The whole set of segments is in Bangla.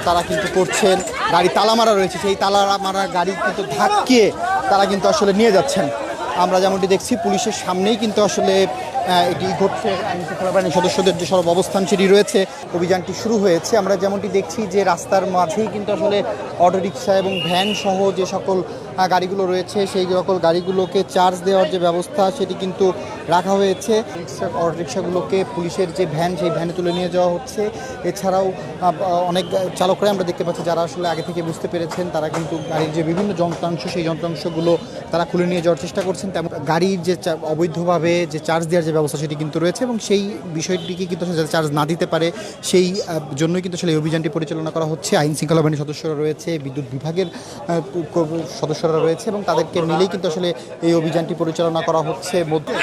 তারা কিন্তু করছেন। গাড়ি তালা মারা রয়েছে, সেই তালা মারা গাড়ি কিন্তু ধাক্কিয়ে তারা কিন্তু আসলে নিয়ে যাচ্ছেন। আমরা যেমনটি দেখছি পুলিশের সামনেই কিন্তু আসলে এটি ঘটছে। আইনশৃঙ্খলা বাহিনীর সদস্যদের যে সব অবস্থান সেটি রয়েছে, অভিযানটি শুরু হয়েছে। আমরা যেমনটি দেখছি যে রাস্তার মাঝেই কিন্তু আসলে অটোরিকশা এবং ভ্যান সহ যে সকল গাড়িগুলো রয়েছে সেই সকল গাড়িগুলোকে চার্জ দেওয়ার যে ব্যবস্থা সেটি কিন্তু রাখা হয়েছে। অটোরিকশাগুলোকে পুলিশের যে ভ্যান সেই ভ্যানে তুলে নিয়ে যাওয়া হচ্ছে। এছাড়াও অনেক চালকরাই আমরা দেখতে পাচ্ছি যারা আসলে আগে থেকে বুঝতে পেরেছেন তারা কিন্তু গাড়ির যে বিভিন্ন যন্ত্রাংশ সেই যন্ত্রাংশগুলো তারা খুলে নিয়ে যাওয়ার চেষ্টা করছেন। তেমন গাড়ির যে অবৈধভাবে যে চার্জ দেওয়ার যে ব্যবস্থা সেটি কিন্তু রয়েছে এবং সেই বিষয়টিকে কিন্তু যাতে চার্জ না দিতে পারে সেই জন্যই কিন্তু আসলে এই অভিযানটি পরিচালনা করা হচ্ছে। আইন শৃঙ্খলা বাহিনীর সদস্যরা রয়েছে, বিদ্যুৎ বিভাগের সদস্যরা রয়েছে এবং তাদেরকে মিলেই কিন্তু আসলে এই অভিযানটি পরিচালনা করা হচ্ছে।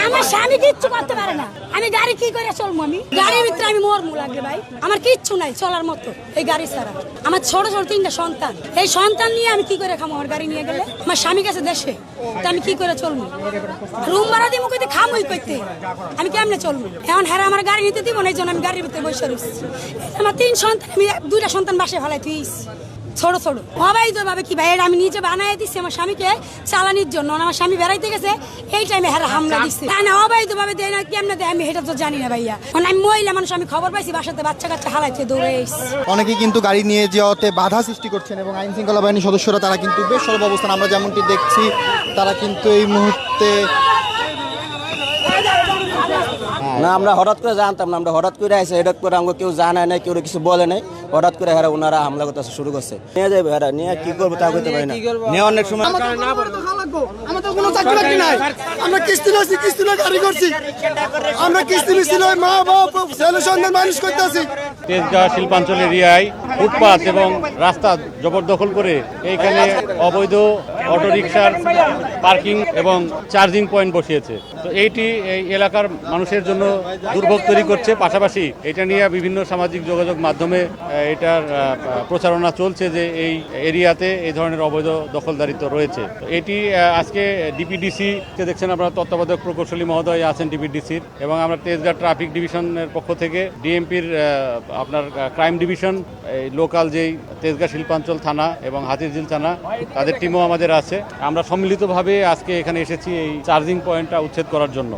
আমার স্বামী কিচ্ছু করতে পারে না, আমি গাড়ি কি করে চলবো? আমি গাড়ির ভিতরে আমি মরমু লাগবে ভাই, আমার কিচ্ছু নাই চলার মতো এই গাড়ি ছাড়া। আমার ছোট ছোট 3টা সন্তান, এই সন্তান নিয়ে আমি কি করে খামো? আমার গাড়ি নিয়ে গেলে আমার স্বামী গেছে দেশে, তা আমি কি করে চলবো? রুম ভাড়া দিব কইতে, খামুই কইতে, আমি কেমনে চলবো? এখন হ্যাঁ আমার গাড়ি নিতে দিব না, এই জন্য আমি গাড়ির ভিতরে বসে রয়েছি। আমার 3 সন্তান, আমি 2টা সন্তান বাসায় ফেলাই তুইস ছোট ছোট অবৈধ ভাবে কি ভাই? আমি নিজে বানাই দিচ্ছি আমার স্বামীকে চালানির জন্য। আমার স্বামী বেড়াইতে গেছে এই টাইমে হামলা দিচ্ছে, না অবৈধ ভাবে দেয় না, কেমনে দেয় আমি এটা তো জানি না ভাইয়া। আমি মহিলা মানুষ, আমি খবর পাইছি বাসাতে বাচ্চা কাচ্চা হালাইতে দৌড়ে এসেছি। অনেকেই কিন্তু গাড়ি নিয়ে যাওয়াতে বাধা সৃষ্টি করছেন এবং আইন শৃঙ্খলা বাহিনীর সদস্যরা তারা কিন্তু বেশ সরব অবস্থান। আমরা যেমনটি দেখছি তারা কিন্তু এই মুহূর্তে না, আমরা হঠাৎ করে জানতাম না, আমরা হঠাৎ করে আইসে, হঠাৎ করে আমাকে কেউ জানায় নাই, কেউ কিছু বলে নাই, হঠাৎ করে হেরা ওনারা হামলা করতে শুরু করছে। নিয়ে যাবে হেরা, নিয়ে কি করবো তা করতে পারি না। নিয়ে অনেক সময় আমাদের কোনো চাকরি বাকরি নাই, আমরা কিস্তি নিয়েছি, কিস্তি নিয়ে গাড়ি করছি, আমরা কিস্তি নিয়েছি মা বাপ ছেলে সন্তান মানুষ করতে আছি। তেজগাঁ শিল্পাঞ্চল এরিয়ায় ফুটপাত এবং রাস্তা জবরদখল করে এইখানে অবৈধ অটোরিকশার পার্কিং এবং চার্জিং পয়েন্ট বসিয়েছে। তো এইটি এই এলাকার মানুষের জন্য দুর্ভোগ তৈরি করছে। পাশাপাশি এটা নিয়ে বিভিন্ন সামাজিক যোগাযোগ মাধ্যমে এটার প্রচারণা চলছে যে এই এরিয়াতে এই ধরনের অবৈধ দখলদারিত্ব রয়েছে। তো এটি আজকে ডিপিডিসি কে দেখছেন আপনারা, তত্ত্বাবধায়ক প্রকৌশলী মহোদয় আছেন ডিপিডিসির, এবং আমরা তেজগাঁ ট্রাফিক ডিভিশনের পক্ষ থেকে ডিএমপির আপনার ক্রাইম ডিভিশন, লোকাল যেই তেজগাঁ শিল্পাঞ্চল থানা এবং হাতিরঝিল থানা তাদের টিমও আমাদের আছে। আমরা সম্মিলিতভাবে আজকে এখানে এসেছি এই চার্জিং পয়েন্টটা উচ্ছেদ করার জন্য।